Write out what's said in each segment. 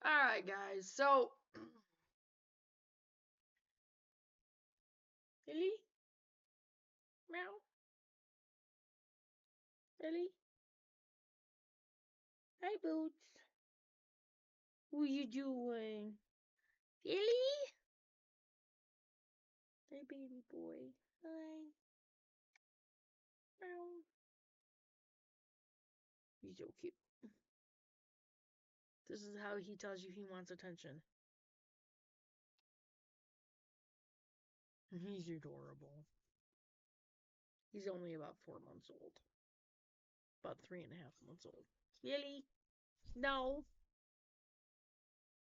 Alright, guys, so. Lily? Meow? Lily? Hi, Boots. What you doing? Lily? Hi, baby boy. Hi. Meow. He's so cute. This is how he tells you he wants attention. He's adorable. He's only about 4 months old. About 3.5 months old. Lily? No.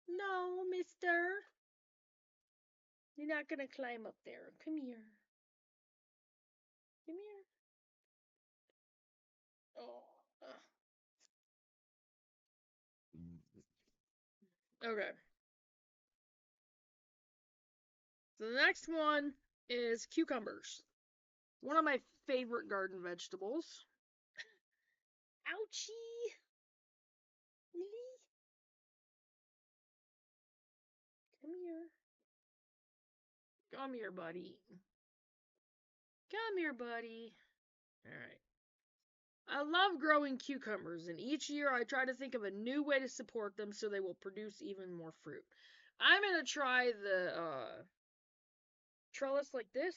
No, mister. You're not gonna climb up there. Come here. Come here. Oh. Okay. So the next one is cucumbers. One of my favorite garden vegetables. Ouchie! Lily? Come here. Come here, buddy. Come here, buddy. Alright. I love growing cucumbers, and each year I try to think of a new way to support them so they will produce even more fruit. I'm going to try the trellis like this.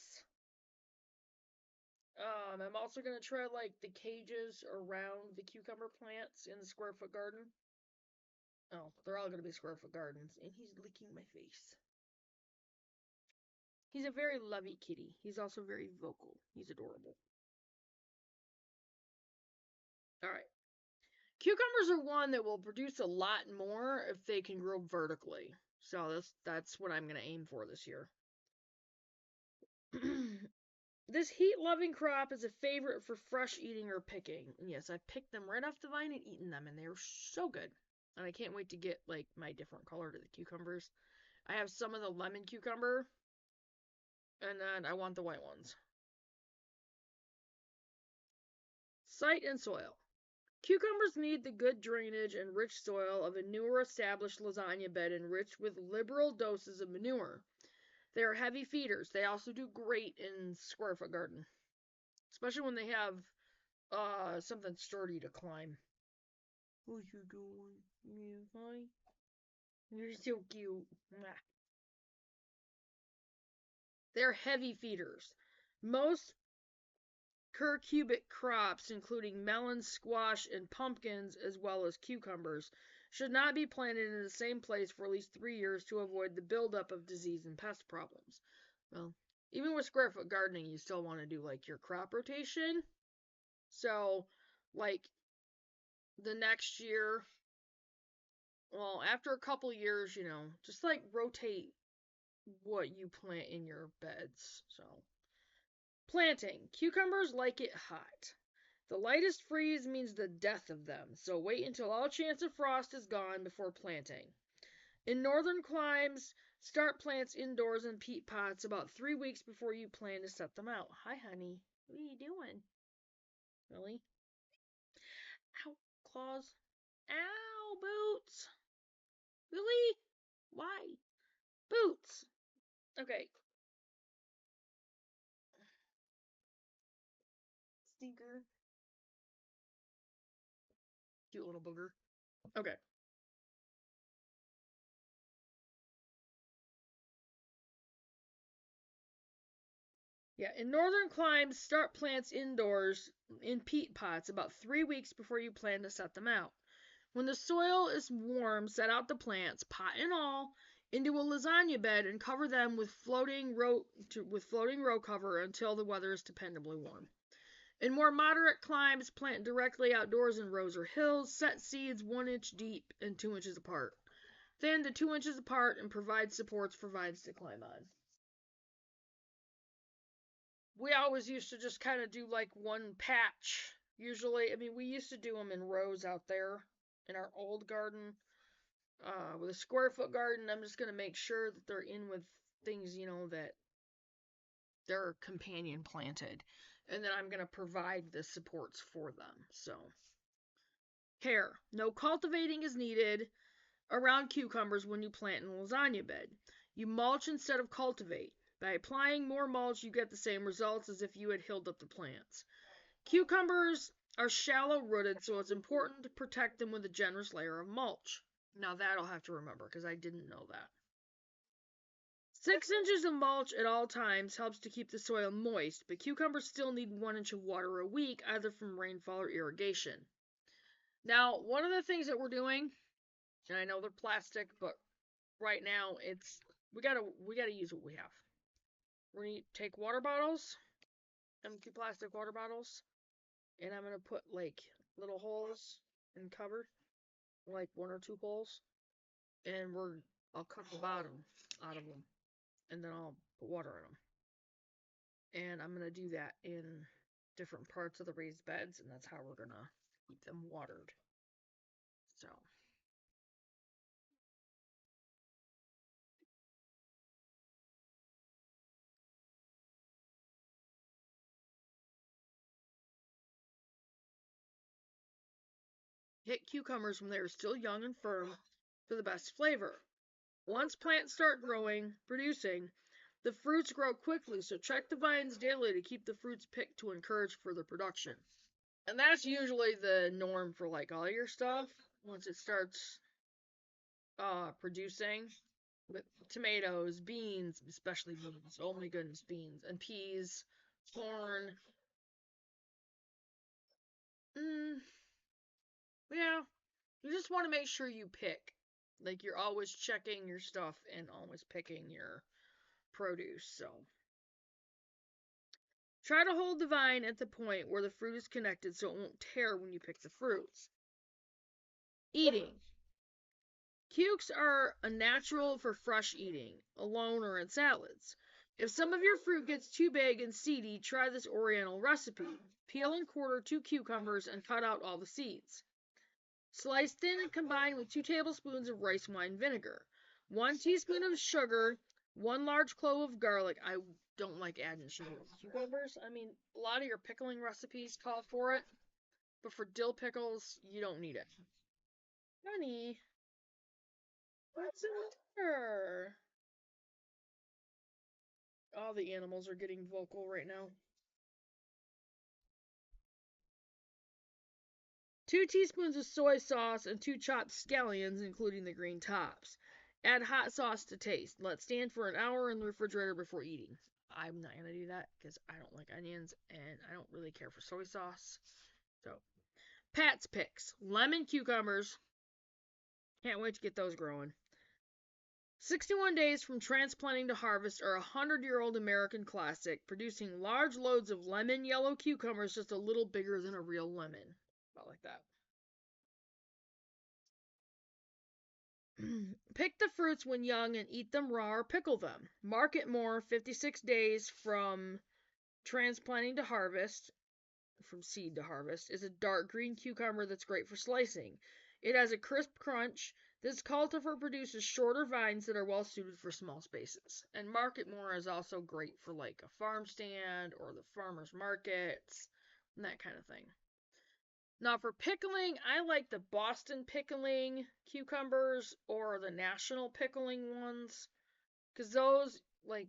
I'm also going to try like the cages around the cucumber plants in the square foot garden. Oh, they're all going to be square foot gardens, and he's licking my face. He's a very lovey kitty. He's also very vocal. He's adorable. Alright. Cucumbers are one that will produce a lot more if they can grow vertically. So that's what I'm going to aim for this year. This heat-loving crop is a favorite for fresh eating or picking. And yes, I've picked them right off the vine and eaten them, and they were so good. And I can't wait to get like my different color to the cucumbers. I have some of the lemon cucumber, and then I want the white ones. Site and soil. Cucumbers need the good drainage and rich soil of a newer established lasagna bed enriched with liberal doses of manure. They are heavy feeders. They also do great in square foot garden, especially when they have something sturdy to climb. What you doing? Yeah, hi. You're so cute. They're heavy feeders. Most cucurbit crops, including melons, squash, and pumpkins, as well as cucumbers, should not be planted in the same place for at least 3 years to avoid the buildup of disease and pest problems. Well, even with square foot gardening, you still want to do like your crop rotation. So, like the next year, well, after a couple years, just like rotate what you plant in your beds. So, planting. Cucumbers like it hot. The lightest freeze means the death of them, so wait until all chance of frost is gone before planting. In northern climes, start plants indoors in peat pots about 3 weeks before you plan to set them out. Hi, honey. What are you doing? Really? Ow, claws. Ow, Boots. Really? Why? Boots. Okay. Stinker. Cute little booger. Okay. Yeah, in northern climes, start plants indoors in peat pots about 3 weeks before you plan to set them out. When the soil is warm, set out the plants, pot and all, into a lasagna bed and cover them with floating row cover until the weather is dependably warm. In more moderate climes, plant directly outdoors in rows or hills. Set seeds 1 inch deep and 2 inches apart. Thin to 2 inches apart and provide supports for vines to climb on. We always used to just kind of do like one patch. Usually, I mean, we used to do them in rows out there in our old garden. With a square foot garden, I'm just going to make sure that they're in with things, that they're companion planted. And then I'm going to provide the supports for them. So, care. No cultivating is needed. around cucumbers when you plant in a lasagna bed. You mulch instead of cultivate. By applying more mulch, you get the same results as if you had hilled up the plants. Cucumbers are shallow rooted, so it's important to protect them with a generous layer of mulch. Now that I'll have to remember because I didn't know that. 6 inches of mulch at all times helps to keep the soil moist, but cucumbers still need 1 inch of water a week, either from rainfall or irrigation. Now, one of the things that we're doing, and I know they're plastic, but right now we gotta use what we have. We're gonna take water bottles, empty plastic water bottles, and I'm gonna put like little holes in cover, like 1 or 2 holes, and I'll cut the bottom out of them, and then I'll put water in them. And I'm gonna do that in different parts of the raised beds, and that's how we're gonna keep them watered. So. Hit cucumbers when they are still young and firm for the best flavor. Once plants start producing, the fruits grow quickly, so check the vines daily to keep the fruits picked to encourage further production. And that's usually the norm for like all your stuff. Once it starts producing, with tomatoes, beans, especially beans, oh my goodness, beans, and peas, corn. Mm, yeah, you just want to make sure you pick. Like you're always checking your stuff and always picking your produce. So try to hold the vine at the point where the fruit is connected so it won't tear when you pick the fruits. Eating. Cukes are a natural for fresh eating, alone or in salads. If some of your fruit gets too big and seedy, try this Oriental recipe. Peel and quarter 2 cucumbers and cut out all the seeds. Slice thin and combine with 2 tablespoons of rice wine vinegar, 1 teaspoon of sugar, 1 large clove of garlic. I don't like adding sugar with cucumbers. I mean, a lot of your pickling recipes call for it, but for dill pickles, you don't need it. Honey, what's in there? All the animals are getting vocal right now. 2 teaspoons of soy sauce and 2 chopped scallions, including the green tops. Add hot sauce to taste. Let stand for an hour in the refrigerator before eating. I'm not going to do that because I don't like onions and I don't really care for soy sauce. So, Pat's Picks. Lemon cucumbers. Can't wait to get those growing. 61 Days from Transplanting to Harvest are a 100-year-old American classic, producing large loads of lemon yellow cucumbers just a little bigger than a real lemon. About like that. Pick the fruits when young and eat them raw or pickle them. Market More 56 Days from Transplanting to Harvest, from seed to harvest, is a dark green cucumber that's great for slicing. It has a crisp crunch. This cultivar produces shorter vines that are well suited for small spaces. And Market More is also great for like a farm stand or the farmer's markets and that kind of thing. Now for pickling, I like the Boston pickling cucumbers or the national pickling ones. Because those, like,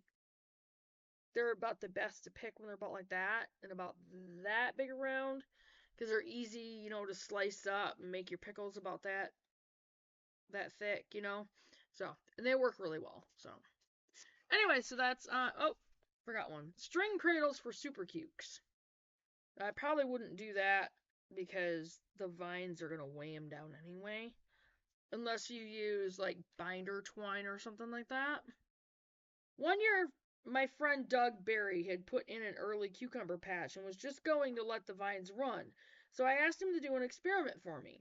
they're about the best to pick when they're about like that and about that big around. Because they're easy, to slice up and make your pickles about that thick, So, and they work really well. So, anyway, so that's, oh, forgot one. String cradles for super cukes. I probably wouldn't do that because the vines are going to weigh them down anyway. Unless you use like binder twine or something like that. One year, my friend Doug Barry had put in an early cucumber patch and was just going to let the vines run, so I asked him to do an experiment for me.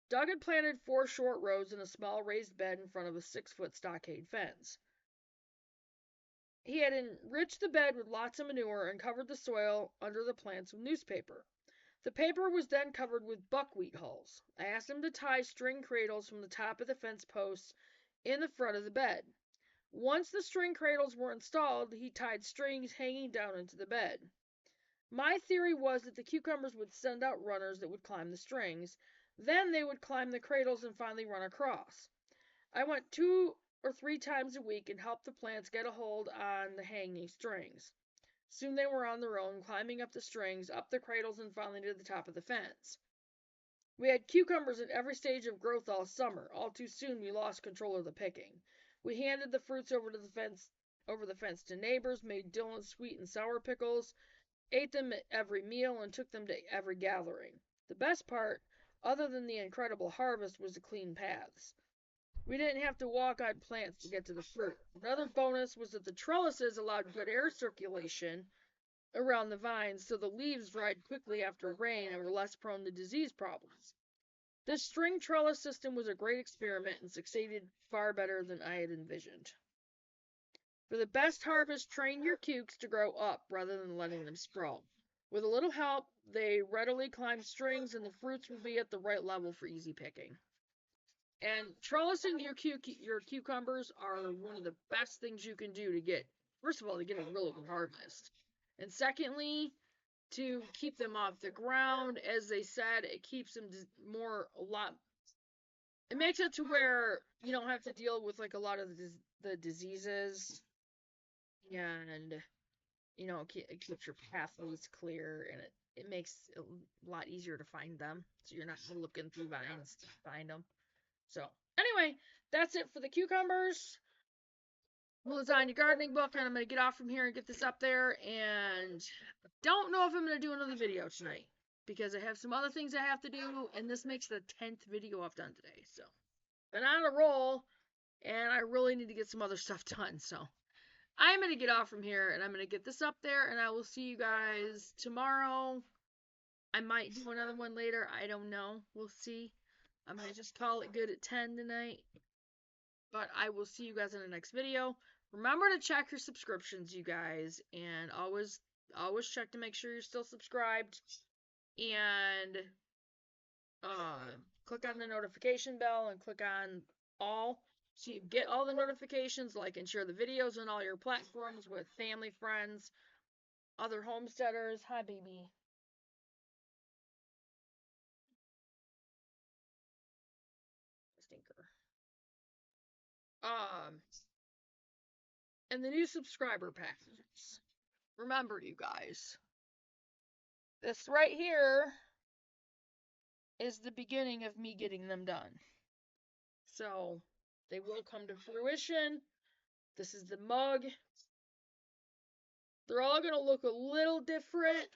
Doug had planted 4 short rows in a small raised bed in front of a 6-foot stockade fence. He had enriched the bed with lots of manure and covered the soil under the plants with newspaper. The paper was then covered with buckwheat hulls. I asked him to tie string cradles from the top of the fence posts in the front of the bed. Once the string cradles were installed, he tied strings hanging down into the bed. My theory was that the cucumbers would send out runners that would climb the strings. Then they would climb the cradles and finally run across. I went 2 or 3 times a week and helped the plants get a hold on the hanging strings. Soon they were on their own, climbing up the strings, up the cradles, and finally to the top of the fence. We had cucumbers at every stage of growth all summer. All too soon we lost control of the picking. We handed the fruits over the fence to neighbors, made Dylan's sweet and sour pickles, ate them at every meal, and took them to every gathering. The best part, other than the incredible harvest, was the clean paths. We didn't have to walk on plants to get to the fruit. Another bonus was that the trellises allowed good air circulation around the vines, so the leaves dried quickly after rain and were less prone to disease problems. This string trellis system was a great experiment and succeeded far better than I had envisioned. For the best harvest, train your cukes to grow up rather than letting them sprawl. With a little help, they readily climb strings and the fruits will be at the right level for easy picking. And trellising your cucumbers are one of the best things you can do to get, first of all, to get a really good harvest. And secondly, to keep them off the ground. As they said, it keeps them it makes it to where you don't have to deal with like a lot of the diseases, and it keeps your pathways clear, and it makes it a lot easier to find them, so you're not looking through vines to find them. So anyway, that's it for the cucumbers. Lasagna gardening book, and I'm going to get off from here and get this up there, and I don't know if I'm going to do another video tonight because I have some other things I have to do, and this makes the 10th video I've done today. So been on a roll, and I really need to get some other stuff done. So I'm going to get off from here, and I'm going to get this up there, and I will see you guys tomorrow. I might do another one later. I don't know. We'll see. I might just call it good at 10 tonight. But I will see you guys in the next video. Remember to check your subscriptions, you guys, and always check to make sure you're still subscribed. And click on the notification bell and click on all so you get all the notifications. Like and share the videos on all your platforms with family, friends, other homesteaders. Hi, baby. Stinker. And the new subscriber packages. Remember, you guys, this right here is the beginning of me getting them done. So they will come to fruition. This is the mug. They're all going to look a little different.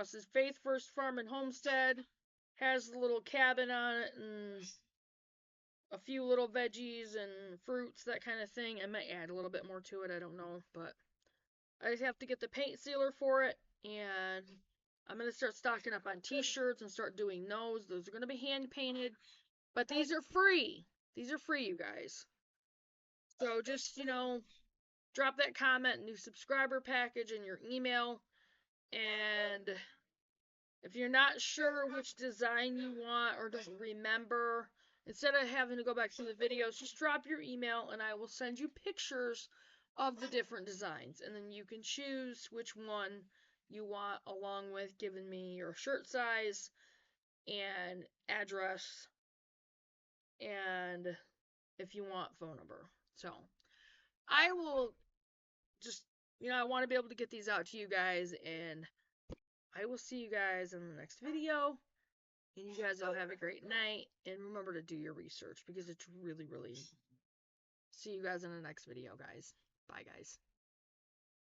This is Faith First Farm and Homestead. Has a little cabin on it and a few little veggies and fruits, that kind of thing. I might add a little bit more to it, I don't know. But I just have to get the paint sealer for it. And I'm going to start stocking up on t-shirts and start doing those. Those are going to be hand painted. But these are free. These are free, you guys. So just, drop that comment, new subscriber package in your email. And if you're not sure which design you want or don't remember, instead of having to go back through the videos, just drop your email and I will send you pictures of the different designs. And then you can choose which one you want, along with giving me your shirt size and address, and if you want, phone number. So I will just, I want to be able to get these out to you guys, and I will see you guys in the next video. And you guys all have a great night, and remember to do your research because it's really, really. See you guys in the next video, guys. Bye, guys.